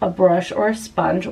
a brush or a sponge.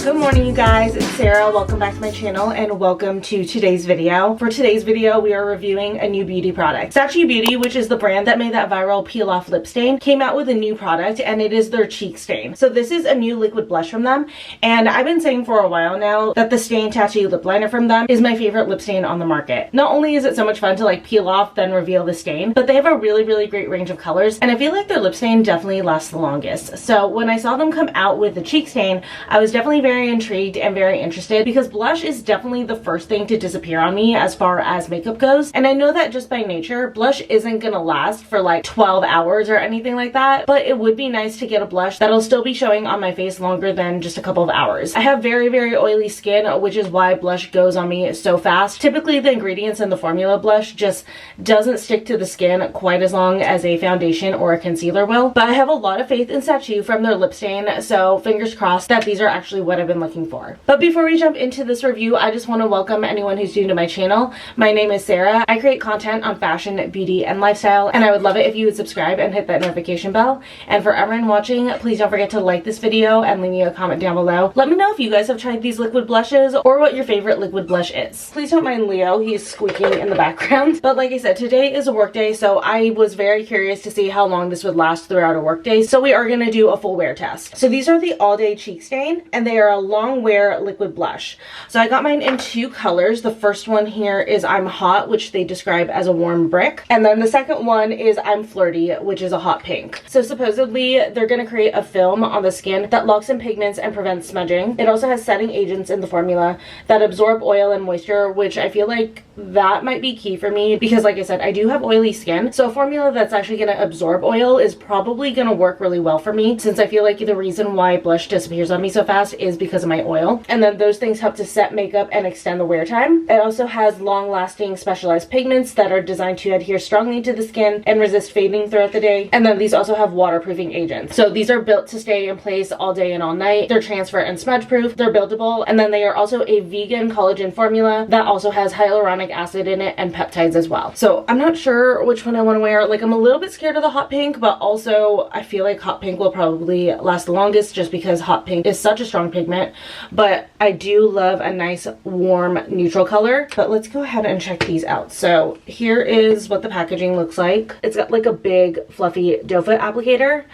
Good morning, you guys. It's Sarah. Welcome back to my channel and welcome to today's video. For today's video, we are reviewing a new beauty product. Sacheu Beauty, which is the brand that made that viral peel off lip stain, came out with a new product and it is their cheek stain. So this is a new liquid blush from them, and I've been saying for a while now that the Stain Tattoo lip liner from them is my favorite lip stain on the market. Not only is it so much fun to like peel off then reveal the stain, but they have a really great range of colors, and I feel like their lip stain definitely lasts the longest. So when I saw them come out with the cheek stain, I was definitely very intrigued and very interested, because blush is definitely the first thing to disappear on me as far as makeup goes, and I know that just by nature blush isn't gonna last for like 12 hours or anything like that, but it would be nice to get a blush that'll still be showing on my face longer than just a couple of hours. I have very oily skin, which is why blush goes on me so fast. Typically the ingredients in the formula blush just doesn't stick to the skin quite as long as a foundation or a concealer will, but I have a lot of faith in Sacheu from their lip stain, so fingers crossed that these are actually what I've been looking for. But before we jump into this review, I just want to welcome anyone who's new to my channel. My name is Sarah. I create content on fashion, beauty, and lifestyle, and I would love it if you would subscribe and hit that notification bell. And for everyone watching, please don't forget to like this video and leave me a comment down below. Let me know if you guys have tried these liquid blushes or what your favorite liquid blush is. Please don't mind Leo, he's squeaking in the background. But like I said, today is a work day, so I was very curious to see how long this would last throughout a work day, so we are going to do a full wear test. So these are the All Day Cheek Stain, and they are a long wear liquid blush. So I got mine in two colors. The first one here is I'm Hot, which they describe as a warm brick, and then the second one is I'm Flirty, which is a hot pink. So supposedly they're going to create a film on the skin that locks in pigments and prevents smudging. It also has setting agents in the formula that absorb oil and moisture, which I feel like that might be key for me, because like I said, I do have oily skin, so a formula that's actually going to absorb oil is probably going to work really well for me, since I feel like the reason why blush disappears on me so fast is because of my oil. And then those things help to set makeup and extend the wear time. It also has long-lasting specialized pigments that are designed to adhere strongly to the skin and resist fading throughout the day. And then these also have waterproofing agents. So these are built to stay in place all day and all night. They're transfer and smudge proof. They're buildable. And then they are also a vegan collagen formula that also has hyaluronic acid in it and peptides as well. So I'm not sure which one I want to wear. Like, I'm a little bit scared of the hot pink, but also I feel like hot pink will probably last the longest just because hot pink is such a strong pigment. But I do love a nice warm neutral color. But let's go ahead and check these out. So here is what the packaging looks like. It's got like a big fluffy doe foot applicator,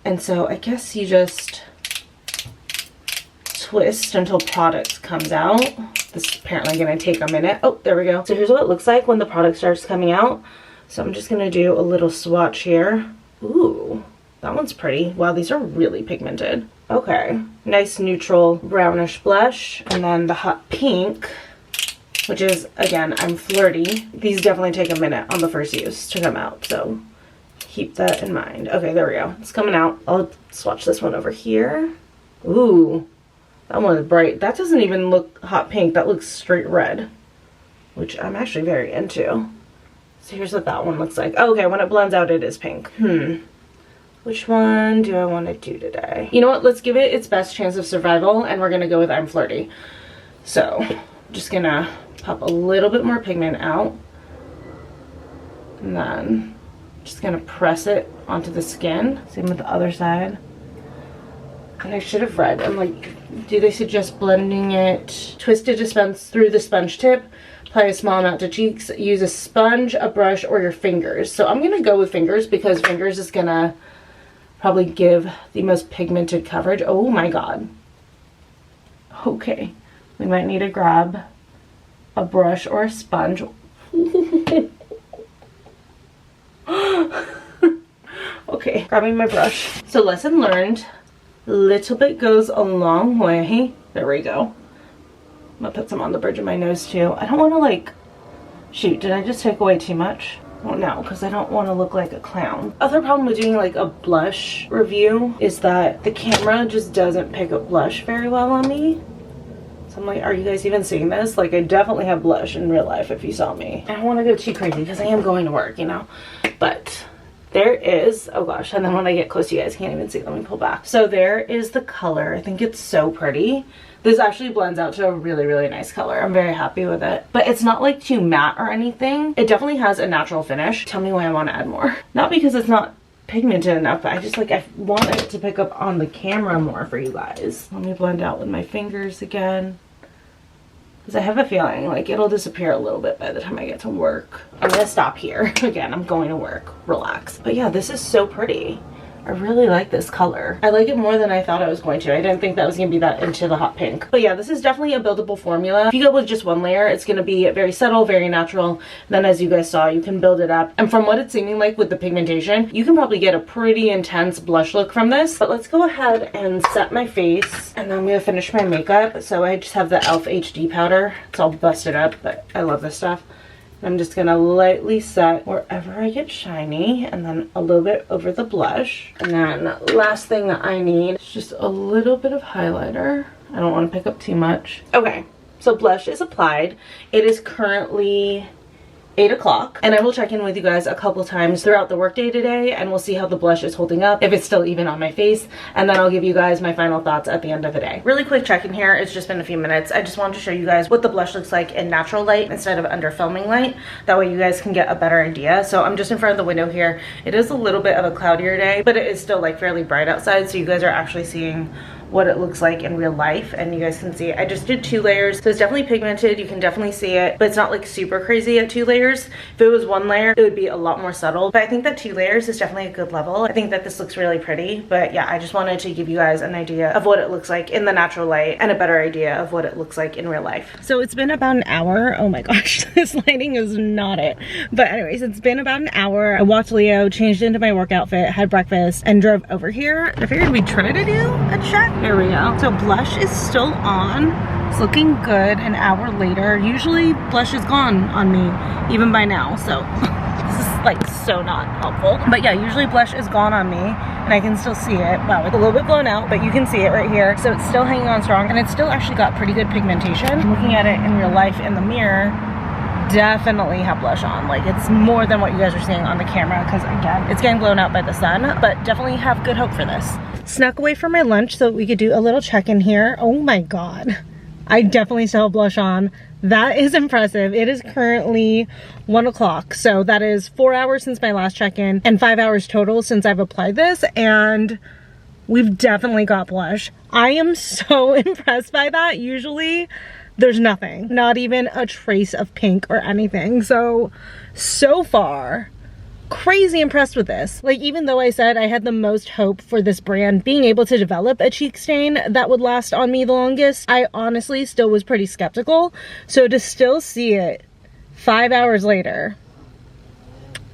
and so I guess you just twist until product comes out. This is apparently going to take a minute. Oh, there we go. So here's what it looks like when the product starts coming out. So I'm just going to do a little swatch here. Ooh, that one's pretty. Wow, these are really pigmented. Okay, nice neutral brownish blush, and then the hot pink, which is, again, I'm Flirty. These definitely take a minute on the first use to come out, so keep that in mind. Okay, there we go. It's coming out. I'll swatch this one over here. Ooh, that one is bright. That doesn't even look hot pink. That looks straight red, which I'm actually very into. So here's what that one looks like. Oh, okay, when it blends out, it is pink. Which one do I want to do today? You know what? Let's give it its best chance of survival, and we're going to go with I'm Flirty. So I'm just going to pop a little bit more pigment out, and then just going to press it onto the skin. Same with the other side. And I should have read. I'm like, do they suggest blending it? Twist to dispense through the sponge tip. Apply a small amount to cheeks. Use a sponge, a brush, or your fingers. So I'm going to go with fingers, because fingers is going to probably give the most pigmented coverage. Oh my god. Okay. We might need to grab a brush or a sponge. Okay, grabbing my brush. So lesson learned. Little bit goes a long way. There we go. I'm gonna put some on the bridge of my nose too. I don't want to like... Shoot, did I just take away too much? Well, no, because I don't want to look like a clown. Other problem with doing like a blush review is that the camera just doesn't pick up blush very well on me. So I'm like, are you guys even seeing this? Like, I definitely have blush in real life if you saw me. I don't want to go too crazy because I am going to work, you know. But there is, oh gosh, and then when I get close, you guys can't even see. Let me pull back. So there is the color. I think it's so pretty. This actually blends out to a really, really nice color. I'm very happy with it. But it's not like too matte or anything. It definitely has a natural finish. Tell me why I want to add more. Not because it's not pigmented enough, but I just like, I want it to pick up on the camera more for you guys. Let me blend out with my fingers again, because I have a feeling like it'll disappear a little bit by the time I get to work. I'm gonna stop here. Again, I'm going to work. Relax. But yeah, this is so pretty. I really like this color. I like it more than I thought I was going to. I didn't think that was going to be that into the hot pink. But yeah, this is definitely a buildable formula. If you go with just one layer, it's going to be very subtle, very natural. Then as you guys saw, you can build it up. And from what it's seeming like with the pigmentation, you can probably get a pretty intense blush look from this. But let's go ahead and set my face. And then I'm going to finish my makeup. So I just have the e.l.f. HD powder. It's all busted up, but I love this stuff. I'm just gonna lightly set wherever I get shiny, and then a little bit over the blush. And then last thing that I need is just a little bit of highlighter. I don't want to pick up too much. Okay, so blush is applied. It is currently 8 o'clock, and I will check in with you guys a couple times throughout the workday today, and we'll see how the blush is holding up, if it's still even on my face, and then I'll give you guys my final thoughts at the end of the day. Really quick check-in here. It's just been a few minutes. I just wanted to show you guys what the blush looks like in natural light instead of under filming light. That way you guys can get a better idea. So I'm just in front of the window here. It is a little bit of a cloudier day, but it is still like fairly bright outside, so you guys are actually seeing what it looks like in real life, and you guys can see I just did 2 layers, so it's definitely pigmented. You can definitely see it, but it's not like super crazy at 2 layers. If it was 1 layer, it would be a lot more subtle, but I think that 2 layers is definitely a good level. I think that this looks really pretty, but yeah, I just wanted to give you guys an idea of what it looks like in the natural light and a better idea of what it looks like in real life. So it's been about an hour. Oh my gosh, this lighting is not it. But anyways, it's been about an hour. I walked Leo, changed into my work outfit, had breakfast, and drove over here. I figured we'd try to do a check. There we go. So blush is still on. It's looking good an hour later. Usually blush is gone on me, even by now. So this is like so not helpful. But yeah, usually blush is gone on me, and I can still see it. Wow, it's a little bit blown out, but you can see it right here. So it's still hanging on strong, and it's still actually got pretty good pigmentation. Looking at it in real life in the mirror, definitely have blush on. Like, it's more than what you guys are seeing on the camera, because again, it's getting blown out by the sun, but definitely have good hope for this. Snuck away for my lunch so we could do a little check-in here. Oh my god, I definitely still have blush on. That is impressive. It is currently 1 o'clock, so that is 4 hours since my last check-in and 5 hours total since I've applied this, and we've definitely got blush. I am so impressed by that. Usually there's nothing, not even a trace of pink or anything. So far, crazy impressed with this. Like, even though I said I had the most hope for this brand being able to develop a cheek stain that would last on me the longest, I honestly still was pretty skeptical. So to still see it 5 hours later,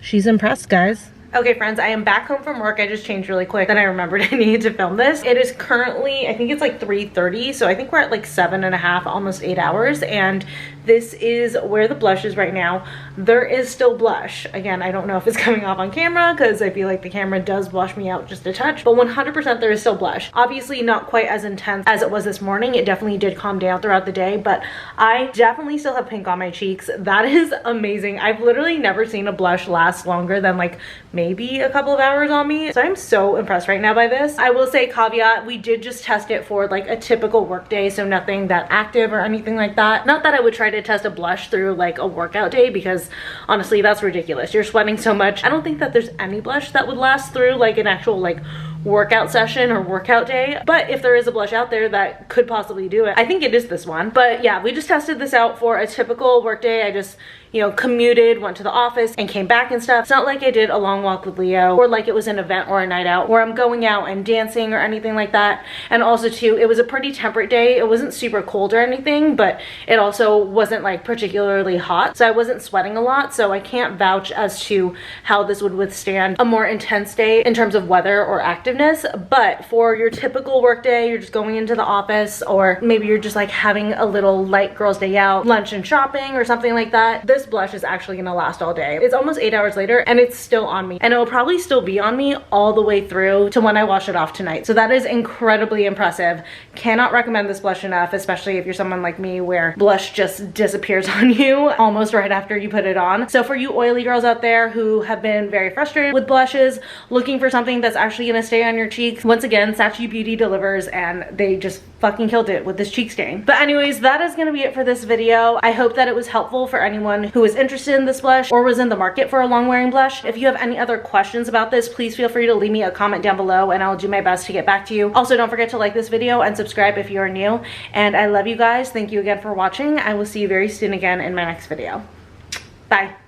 she's impressed, guys. Okay friends, I am back home from work. I just changed really quick, then I remembered I needed to film this. It is currently, I think it's like 3:30, so I think we're at like 7.5, almost 8 hours, and this is where the blush is right now. There is still blush. Again, I don't know if it's coming off on camera because I feel like the camera does wash me out just a touch, but 100% there is still blush. Obviously not quite as intense as it was this morning. It definitely did calm down throughout the day, but I definitely still have pink on my cheeks. That is amazing. I've literally never seen a blush last longer than like maybe a couple of hours on me, so I'm so impressed right now by this. I will say, caveat, we did just test it for like a typical work day, so nothing that active or anything like that. Not that I would try to test a blush through like a workout day, because honestly that's ridiculous. You're sweating so much. I don't think that there's any blush that would last through like an actual like workout session or workout day, but if there is a blush out there that could possibly do it, I think it is this one. But yeah, we just tested this out for a typical work day. I just, you know, commuted, went to the office and came back and stuff. It's not like I did a long walk with Leo or like it was an event or a night out where I'm going out and dancing or anything like that. And also too, it was a pretty temperate day. It wasn't super cold or anything, but it also wasn't like particularly hot, so I wasn't sweating a lot. So I can't vouch as to how this would withstand a more intense day in terms of weather or activeness. But for your typical work day, you're just going into the office, or maybe you're just like having a little light girls day out, lunch and shopping or something like that, this blush is actually gonna last all day. It's almost 8 hours later and it's still on me, and it'll probably still be on me all the way through to when I wash it off tonight. So that is incredibly impressive. Cannot recommend this blush enough, especially if you're someone like me where blush just disappears on you almost right after you put it on. So for you oily girls out there who have been very frustrated with blushes, looking for something that's actually gonna stay on your cheeks, once again, Sacheu Beauty delivers, and they just fucking killed it with this cheek stain. But anyways, that is gonna be it for this video. I hope that it was helpful for anyone who is interested in this blush or was in the market for a long wearing blush. If you have any other questions about this, please feel free to leave me a comment down below and I'll do my best to get back to you. Also, don't forget to like this video and subscribe if you are new. And I love you guys. Thank you again for watching. I will see you very soon again in my next video. Bye.